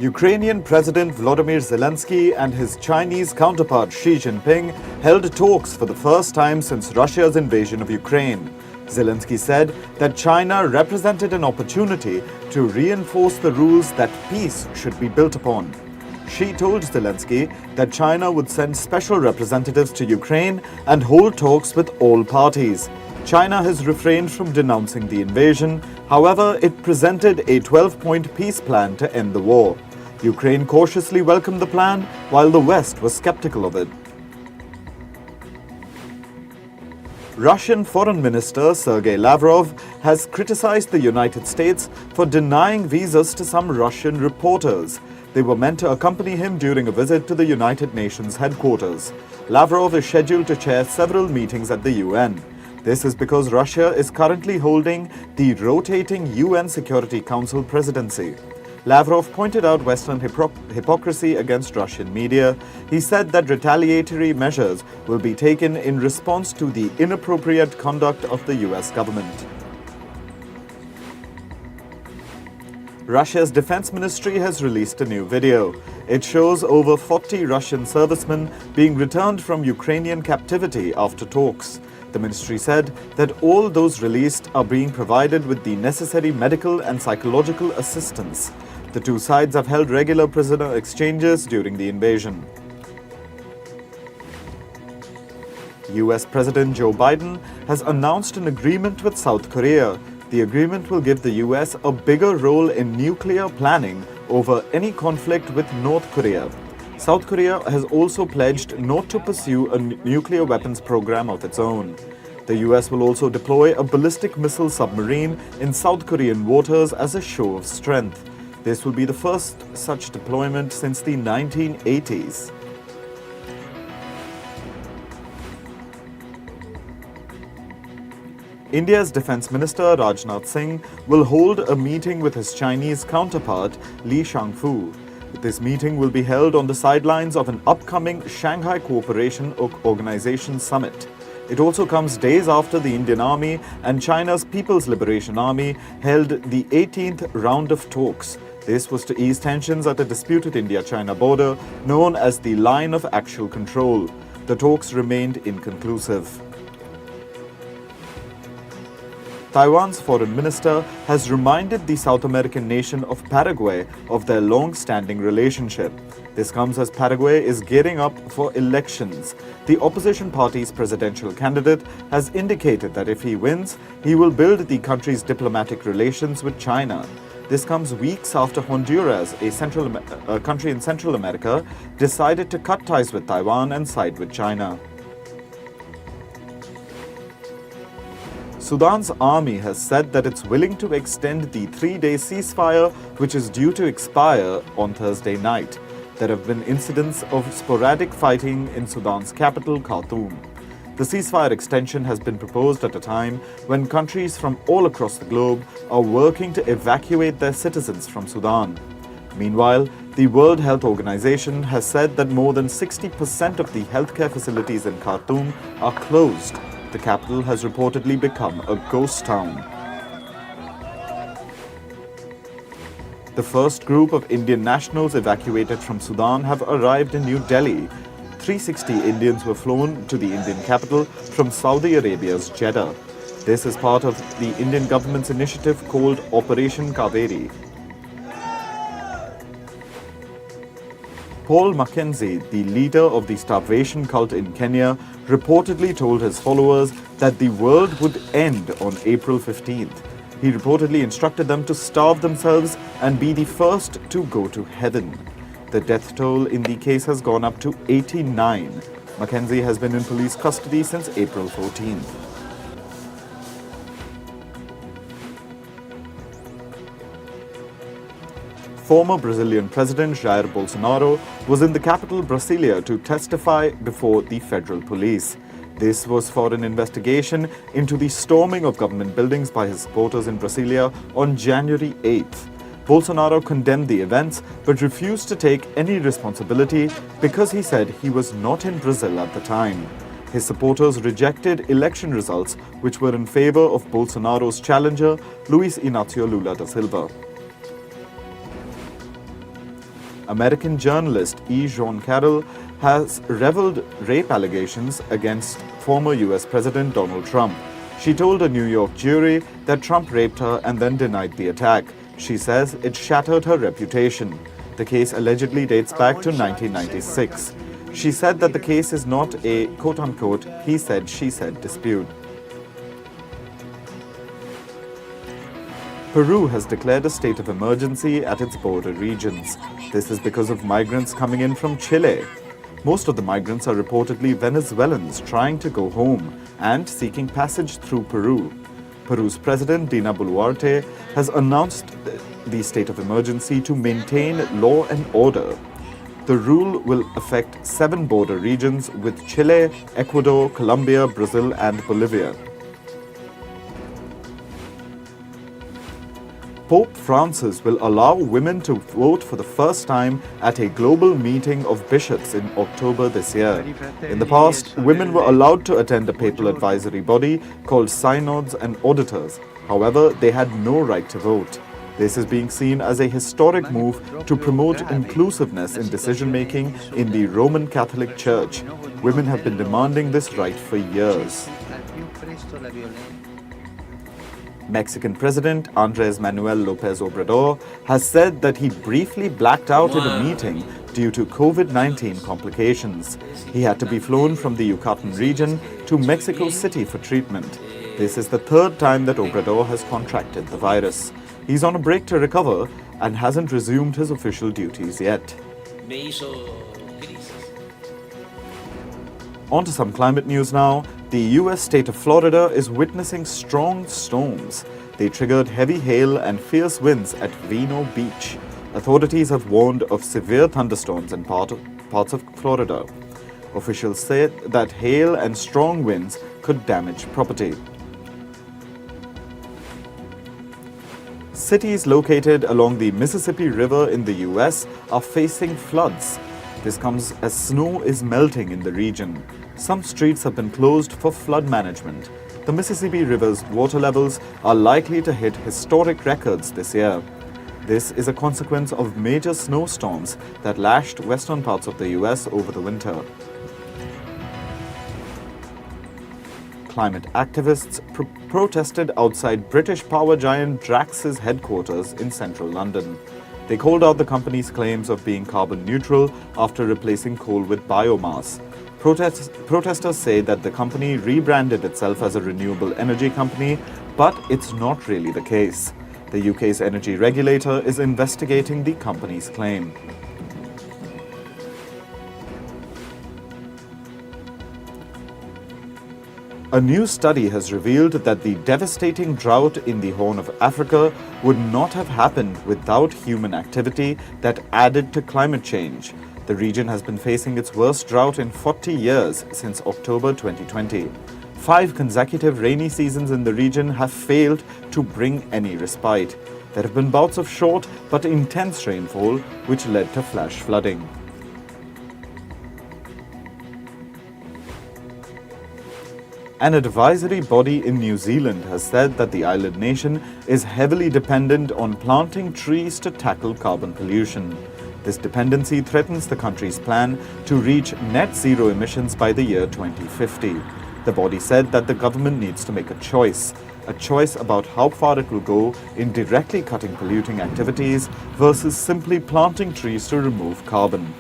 Ukrainian President Volodymyr Zelensky and his Chinese counterpart Xi Jinping held talks for the first time since Russia's invasion of Ukraine. Zelensky said that China represented an opportunity to reinforce the rules that peace should be built upon. Xi told Zelensky that China would send special representatives to Ukraine and hold talks with all parties. China has refrained from denouncing the invasion. However, it presented a 12-point peace plan to end the war. Ukraine cautiously welcomed the plan, while the West was skeptical of it. Russian Foreign Minister Sergei Lavrov has criticized the United States for denying visas to some Russian reporters. They were meant to accompany him during a visit to the United Nations headquarters. Lavrov is scheduled to chair several meetings at the UN. This is because Russia is currently holding the rotating UN Security Council presidency. Lavrov pointed out Western hypocrisy against Russian media. He said that retaliatory measures will be taken in response to the inappropriate conduct of the US government. Russia's defense ministry has released a new video. It shows over 40 Russian servicemen being returned from Ukrainian captivity after talks. The ministry said that all those released are being provided with the necessary medical and psychological assistance. The two sides have held regular prisoner exchanges during the invasion. US President Joe Biden has announced an agreement with South Korea. The agreement will give the US a bigger role in nuclear planning over any conflict with North Korea. South Korea has also pledged not to pursue a nuclear weapons program of its own. The US will also deploy a ballistic missile submarine in South Korean waters as a show of strength. This will be the first such deployment since the 1980s. India's Defence Minister Rajnath Singh will hold a meeting with his Chinese counterpart Li Shangfu. This meeting will be held on the sidelines of an upcoming Shanghai Cooperation Organization summit. It also comes days after the Indian Army and China's People's Liberation Army held the 18th round of talks. This was to ease tensions at a disputed India-China border known as the Line of Actual Control. The talks remained inconclusive. Taiwan's foreign minister has reminded the South American nation of Paraguay of their long-standing relationship. This comes as Paraguay is gearing up for elections. The opposition party's presidential candidate has indicated that if he wins, he will build the country's diplomatic relations with China. This comes weeks after Honduras, a country in Central America, decided to cut ties with Taiwan and side with China. Sudan's army has said that it's willing to extend the 3-day ceasefire, which is due to expire on Thursday night. There have been incidents of sporadic fighting in Sudan's capital, Khartoum. The ceasefire extension has been proposed at a time when countries from all across the globe are working to evacuate their citizens from Sudan. Meanwhile, the World Health Organization has said that more than 60% of the healthcare facilities in Khartoum are closed. The capital has reportedly become a ghost town. The first group of Indian nationals evacuated from Sudan have arrived in New Delhi. 360 Indians were flown to the Indian capital from Saudi Arabia's Jeddah. This is part of the Indian government's initiative called Operation Kaveri. Paul Mackenzie, the leader of the starvation cult in Kenya, reportedly told his followers that the world would end on April 15th. He reportedly instructed them to starve themselves and be the first to go to heaven. The death toll in the case has gone up to 89. Mackenzie has been in police custody since April 14th. Former Brazilian President Jair Bolsonaro was in the capital Brasilia to testify before the federal police. This was for an investigation into the storming of government buildings by his supporters in Brasilia on January 8th. Bolsonaro condemned the events but refused to take any responsibility because he said he was not in Brazil at the time. His supporters rejected election results which were in favor of Bolsonaro's challenger, Luiz Inácio Lula da Silva. American journalist E. Jean Carroll has revealed rape allegations against former US President Donald Trump. She told a New York jury that Trump raped her and then denied the attack. She says it shattered her reputation. The case allegedly dates back to 1996. She said that the case is not a quote-unquote he said, she said dispute. Peru has declared a state of emergency at its border regions. This is because of migrants coming in from Chile. Most of the migrants are reportedly Venezuelans trying to go home and seeking passage through Peru. Peru's President Dina Boluarte has announced the state of emergency to maintain law and order. The rule will affect 7 border regions with Chile, Ecuador, Colombia, Brazil, and Bolivia. Pope Francis will allow women to vote for the first time at a global meeting of bishops in October this year. In the past, women were allowed to attend a papal advisory body called synods and auditors. However, they had no right to vote. This is being seen as a historic move to promote inclusiveness in decision-making in the Roman Catholic Church. Women have been demanding this right for years. Mexican President Andrés Manuel López Obrador has said that he briefly blacked out in a meeting due to COVID-19 complications. He had to be flown from the Yucatan region to Mexico City for treatment. This is the 3rd time that Obrador has contracted the virus. He's on a break to recover and hasn't resumed his official duties yet. On to some climate news now. The US state of Florida is witnessing strong storms. They triggered heavy hail and fierce winds at Vino Beach. Authorities have warned of severe thunderstorms in parts of Florida. Officials said that hail and strong winds could damage property. Cities located along the Mississippi River in the US are facing floods. This comes as snow is melting in the region. Some streets have been closed for flood management. The Mississippi River's water levels are likely to hit historic records this year. This is a consequence of major snowstorms that lashed western parts of the US over the winter. Climate activists protested outside British power giant Drax's headquarters in central London. They called out the company's claims of being carbon neutral after replacing coal with biomass. Protesters say that the company rebranded itself as a renewable energy company, but it's not really the case. The UK's energy regulator is investigating the company's claim. A new study has revealed that the devastating drought in the Horn of Africa would not have happened without human activity that added to climate change. The region has been facing its worst drought in 40 years since October 2020. 5 consecutive rainy seasons in the region have failed to bring any respite. There have been bouts of short but intense rainfall, which led to flash flooding. An advisory body in New Zealand has said that the island nation is heavily dependent on planting trees to tackle carbon pollution. This dependency threatens the country's plan to reach net zero emissions by the year 2050. The body said that the government needs to make a choice about how far it will go in directly cutting polluting activities versus simply planting trees to remove carbon.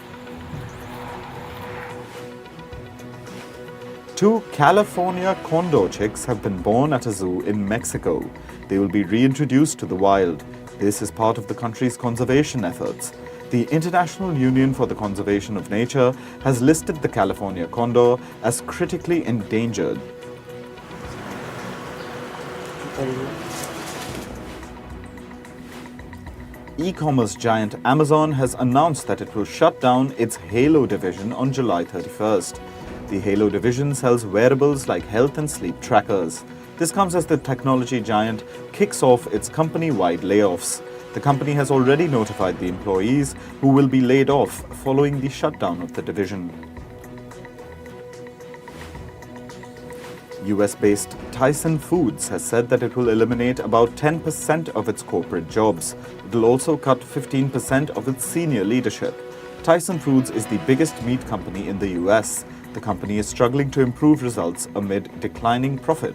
2 California condor chicks have been born at a zoo in Mexico. They will be reintroduced to the wild. This is part of the country's conservation efforts. The International Union for the Conservation of Nature has listed the California condor as critically endangered. E-commerce giant Amazon has announced that it will shut down its Halo division on July 31st. The Halo division sells wearables like health and sleep trackers. This comes as the technology giant kicks off its company-wide layoffs. The company has already notified the employees who will be laid off following the shutdown of the division. US-based Tyson Foods has said that it will eliminate about 10% of its corporate jobs. It will also cut 15% of its senior leadership. Tyson Foods is the biggest meat company in the US. The company is struggling to improve results amid declining profit.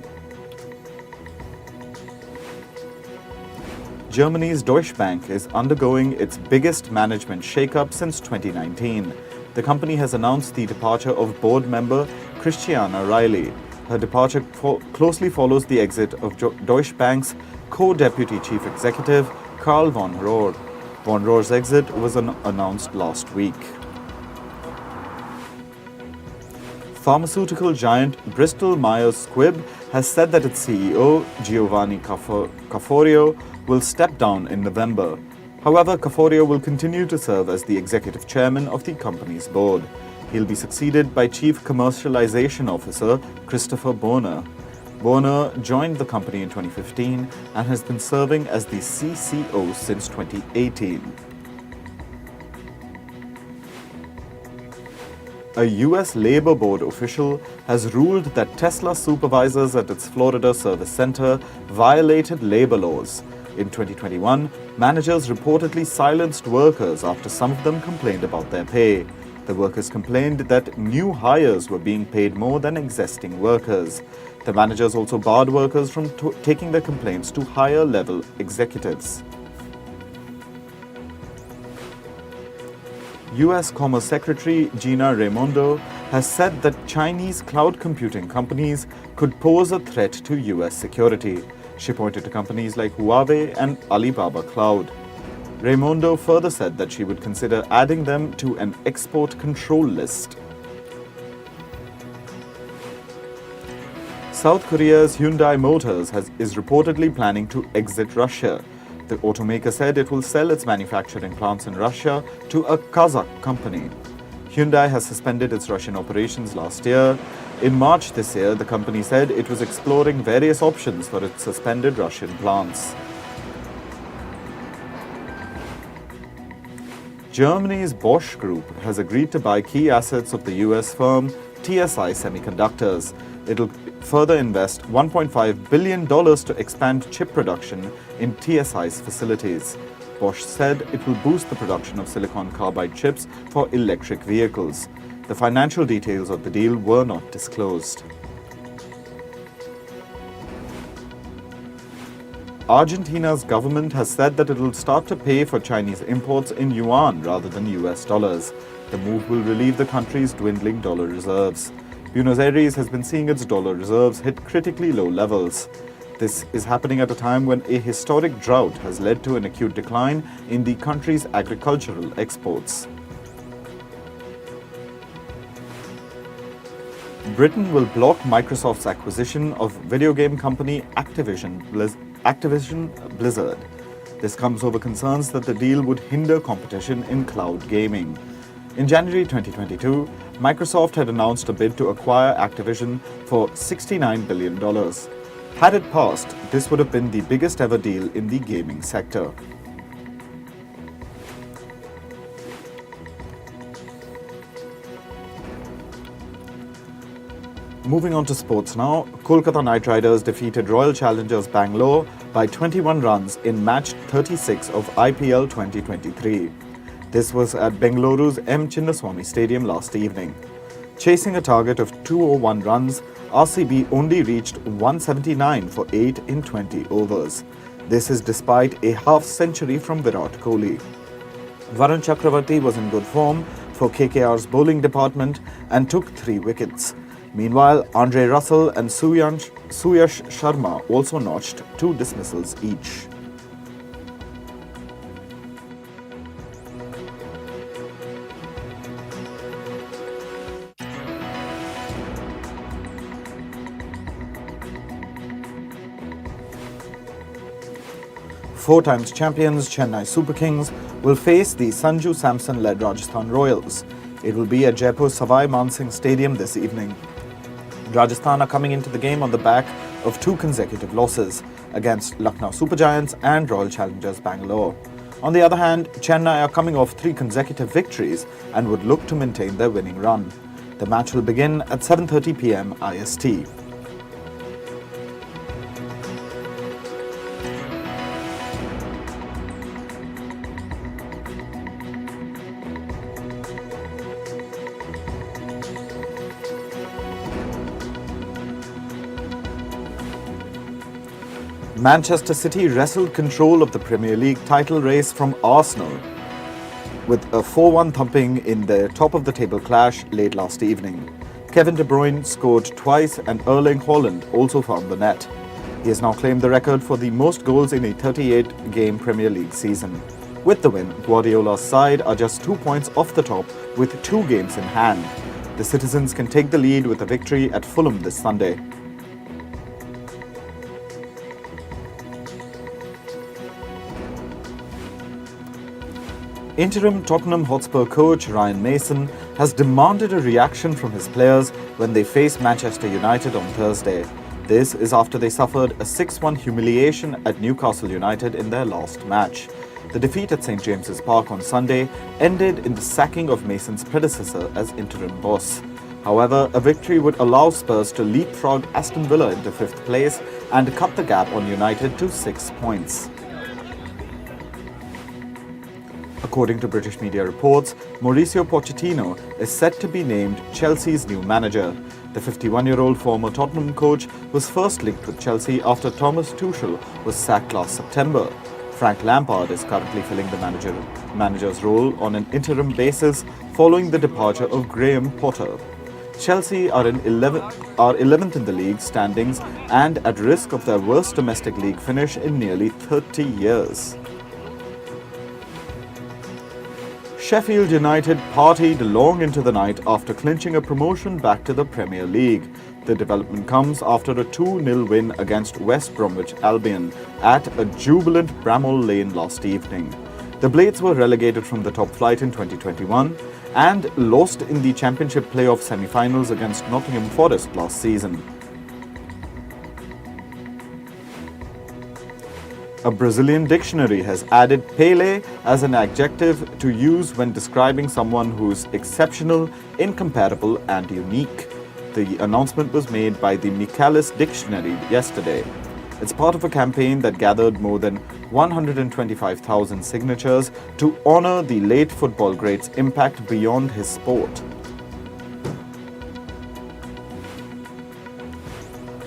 Germany's Deutsche Bank is undergoing its biggest management shakeup since 2019. The company has announced the departure of board member Christiana Riley. Her departure closely follows the exit of Deutsche Bank's co-deputy chief executive, Karl von Rohr. Von Rohr's exit was announced last week. Pharmaceutical giant BristolMyers Squibb has said that its CEO, Giovanni Caforio, will step down in November. However, Caforio will continue to serve as the executive chairman of the company's board. He'll be succeeded by Chief Commercialization Officer Christopher Bohner. Bohner joined the company in 2015 and has been serving as the CCO since 2018. A US Labor Board official has ruled that Tesla supervisors at its Florida service center violated labor laws. In 2021, managers reportedly silenced workers after some of them complained about their pay. The workers complained that new hires were being paid more than existing workers. The managers also barred workers from taking their complaints to higher-level executives. US Commerce Secretary Gina Raimondo has said that Chinese cloud computing companies could pose a threat to US security. She pointed to companies like Huawei and Alibaba Cloud. Raimondo further said that she would consider adding them to an export control list. South Korea's Hyundai Motors is reportedly planning to exit Russia. The automaker said it will sell its manufacturing plants in Russia to a Kazakh company. Hyundai has suspended its Russian operations last year. In March this year, the company said it was exploring various options for its suspended Russian plants. Germany's Bosch group has agreed to buy key assets of the US firm TSI Semiconductors. It'll further invest $1.5 billion to expand chip production in TSI's facilities. Bosch said it will boost the production of silicon carbide chips for electric vehicles. The financial details of the deal were not disclosed. Argentina's government has said that it will start to pay for Chinese imports in yuan rather than US dollars. The move will relieve the country's dwindling dollar reserves. Buenos Aires has been seeing its dollar reserves hit critically low levels. This is happening at a time when a historic drought has led to an acute decline in the country's agricultural exports. Britain will block Microsoft's acquisition of video game company Activision Blizzard. This comes over concerns that the deal would hinder competition in cloud gaming. In January 2022, Microsoft had announced a bid to acquire Activision for $69 billion. Had it passed, this would have been the biggest ever deal in the gaming sector. Moving on to sports now, Kolkata Knight Riders defeated Royal Challengers Bangalore by 21 runs in match 36 of IPL 2023. This was at Bengaluru's M. Chinnaswamy Stadium last evening. Chasing a target of 201 runs, RCB only reached 179 for 8 in 20 overs. This is despite a half-century from Virat Kohli. Varun Chakravarti was in good form for KKR's bowling department and took 3 wickets. Meanwhile, Andre Russell and Suyash Sharma also notched 2 dismissals each. Four times champions Chennai Super Kings will face the Sanju Samson-led Rajasthan Royals. It will be at Jaipur Savai Mansingh Stadium this evening. Rajasthan are coming into the game on the back of 2 consecutive losses against Lucknow Super Giants and Royal Challengers Bangalore. On the other hand, Chennai are coming off 3 consecutive victories and would look to maintain their winning run. The match will begin at 7:30 p.m. IST. Manchester City wrestled control of the Premier League title race from Arsenal with a 4-1 thumping in their top-of-the-table clash late last evening. Kevin De Bruyne scored twice and Erling Haaland also found the net. He has now claimed the record for the most goals in a 38-game Premier League season. With the win, Guardiola's side are just 2 points off the top with 2 games in hand. The citizens can take the lead with a victory at Fulham this Sunday. Interim Tottenham Hotspur coach Ryan Mason has demanded a reaction from his players when they face Manchester United on Thursday. This is after they suffered a 6-1 humiliation at Newcastle United in their last match. The defeat at St James's Park on Sunday ended in the sacking of Mason's predecessor as interim boss. However, a victory would allow Spurs to leapfrog Aston Villa into 5th place and cut the gap on United to 6 points. According to British media reports, Mauricio Pochettino is set to be named Chelsea's new manager. The 51-year-old former Tottenham coach was first linked with Chelsea after Thomas Tuchel was sacked last September. Frank Lampard is currently filling the manager's role on an interim basis following the departure of Graham Potter. Chelsea are 11th in the league standings and at risk of their worst domestic league finish in nearly 30 years. Sheffield United partied long into the night after clinching a promotion back to the Premier League. The development comes after a 2-0 win against West Bromwich Albion at a jubilant Bramall Lane last evening. The Blades were relegated from the top flight in 2021 and lost in the Championship playoff semi-finals against Nottingham Forest last season. A Brazilian dictionary has added Pele as an adjective to use when describing someone who's exceptional, incomparable, and unique. The announcement was made by the Michaelis Dictionary yesterday. It's part of a campaign that gathered more than 125,000 signatures to honor the late football great's impact beyond his sport.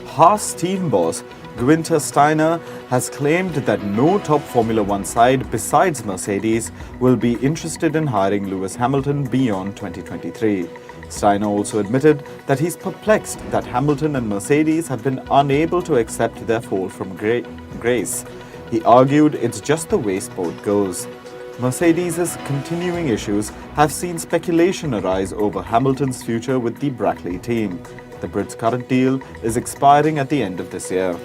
Haas team boss Günther Steiner has claimed that no top Formula One side besides Mercedes will be interested in hiring Lewis Hamilton beyond 2023. Steiner also admitted that he's perplexed that Hamilton and Mercedes have been unable to accept their fall from grace. He argued it's just the way sport goes. Mercedes' continuing issues have seen speculation arise over Hamilton's future with the Brackley team. The Brit's current deal is expiring at the end of this year.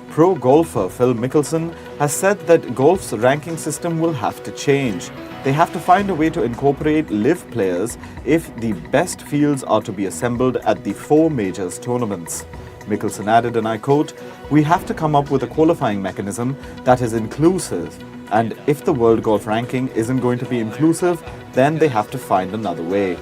Pro golfer Phil Mickelson has said that golf's ranking system will have to change. They have to find a way to incorporate live players if the best fields are to be assembled at the 4 majors tournaments. Mickelson added, and I quote, "We have to come up with a qualifying mechanism that is inclusive, and if the World Golf Ranking isn't going to be inclusive, then they have to find another way."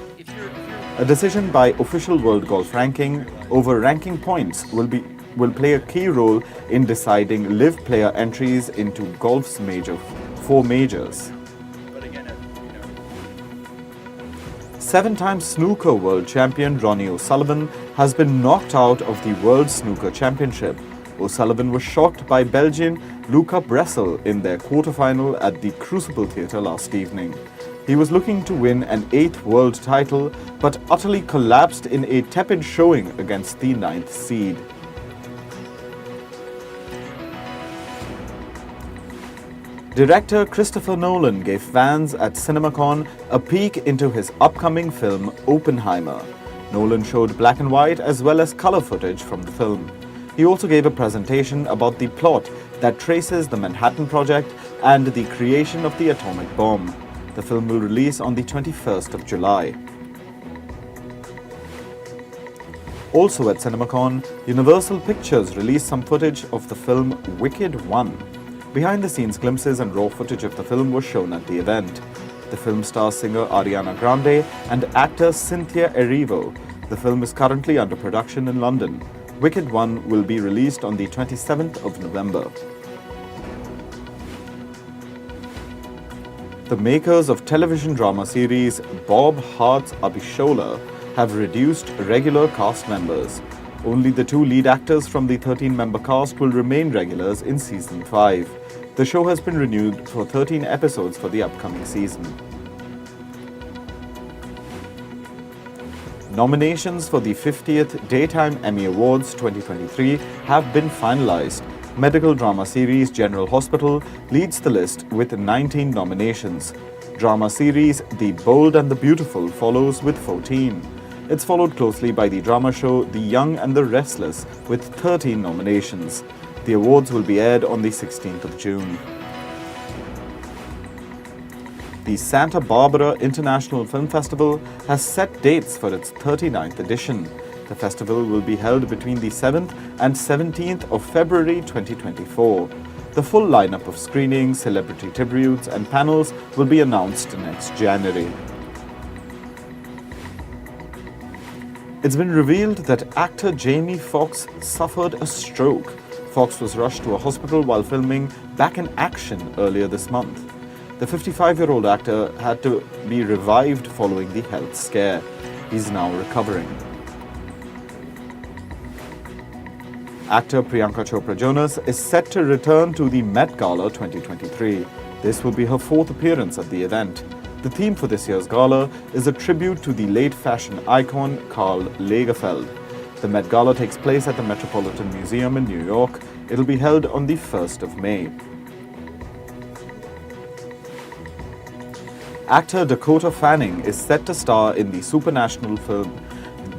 A decision by official World Golf Ranking over ranking points will play a key role in deciding live player entries into golf's 4 majors. 7-time snooker world champion Ronnie OSullivan has been knocked out of the World Snooker Championship. O'Sullivan was shocked by Belgian Luca Bressel in their quarterfinal at the Crucible Theatre last evening. He was looking to win an 8th world title, but utterly collapsed in a tepid showing against the 9th seed. Director Christopher Nolan gave fans at CinemaCon a peek into his upcoming film Oppenheimer. Nolan showed black and white as well as color footage from the film. He also gave a presentation about the plot that traces the Manhattan Project and the creation of the atomic bomb. The film will release on the 21st of July. Also at CinemaCon, Universal Pictures released some footage of the film Wicked 1. Behind-the-scenes glimpses and raw footage of the film were shown at the event. The film stars singer Ariana Grande and actor Cynthia Erivo. The film is currently under production in London. Wicked 1 will be released on the 27th of November. The makers of television drama series Bob Hearts Abishola have reduced regular cast members. Only the 2 lead actors from the 13-member cast will remain regulars in Season 5. The show has been renewed for 13 episodes for the upcoming season. Nominations for the 50th Daytime Emmy Awards 2023 have been finalized. Medical drama series General Hospital leads the list with 19 nominations. Drama series The Bold and the Beautiful follows with 14. It's followed closely by the drama show The Young and the Restless with 13 nominations. The awards will be aired on the 16th of June. The Santa Barbara International Film Festival has set dates for its 39th edition. The festival will be held between the 7th and 17th of February 2024. The full lineup of screenings, celebrity tributes, and panels will be announced next January. It's been revealed that actor Jamie Foxx suffered a stroke. Foxx was rushed to a hospital while filming Back in Action earlier this month. The 55-year-old actor had to be revived following the health scare. He's now recovering. Actor Priyanka Chopra Jonas is set to return to the Met Gala 2023. This will be her 4th appearance at the event. The theme for this year's gala is a tribute to the late fashion icon Karl Lagerfeld. The Met Gala takes place at the Metropolitan Museum in New York. It'll be held on the 1st of May. Actor Dakota Fanning is set to star in the supernational film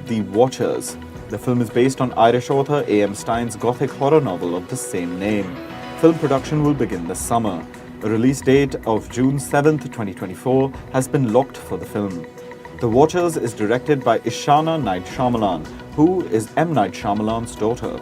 The Watchers. The film is based on Irish author A.M. Stein's gothic horror novel of the same name. Film production will begin this summer. A release date of June 7, 2024 has been locked for the film. The Watchers is directed by Ishana Night Shyamalan, who is M. Night Shyamalan's daughter.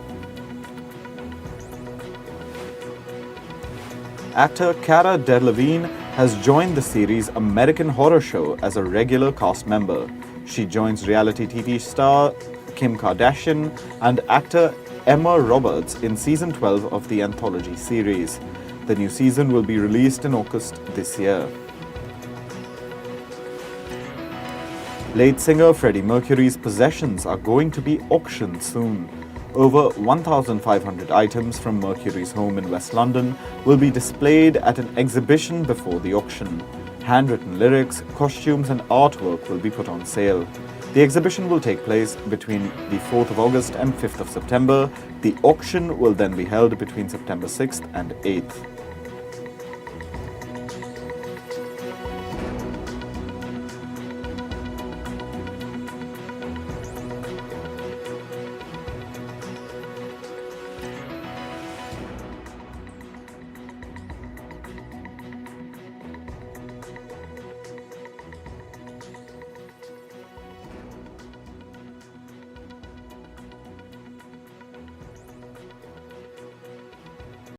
Actor Cara Delevingne has joined the series American Horror Show as a regular cast member. She joins reality TV star Kim Kardashian and actor Emma Roberts in season 12 of the anthology series. The new season will be released in August this year. Late singer Freddie Mercury's possessions are going to be auctioned soon. Over 1,500 items from Mercury's home in West London will be displayed at an exhibition before the auction. Handwritten lyrics, costumes and artwork will be put on sale. The exhibition will take place between the 4th of August and 5th of September. The auction will then be held between September 6th and 8th.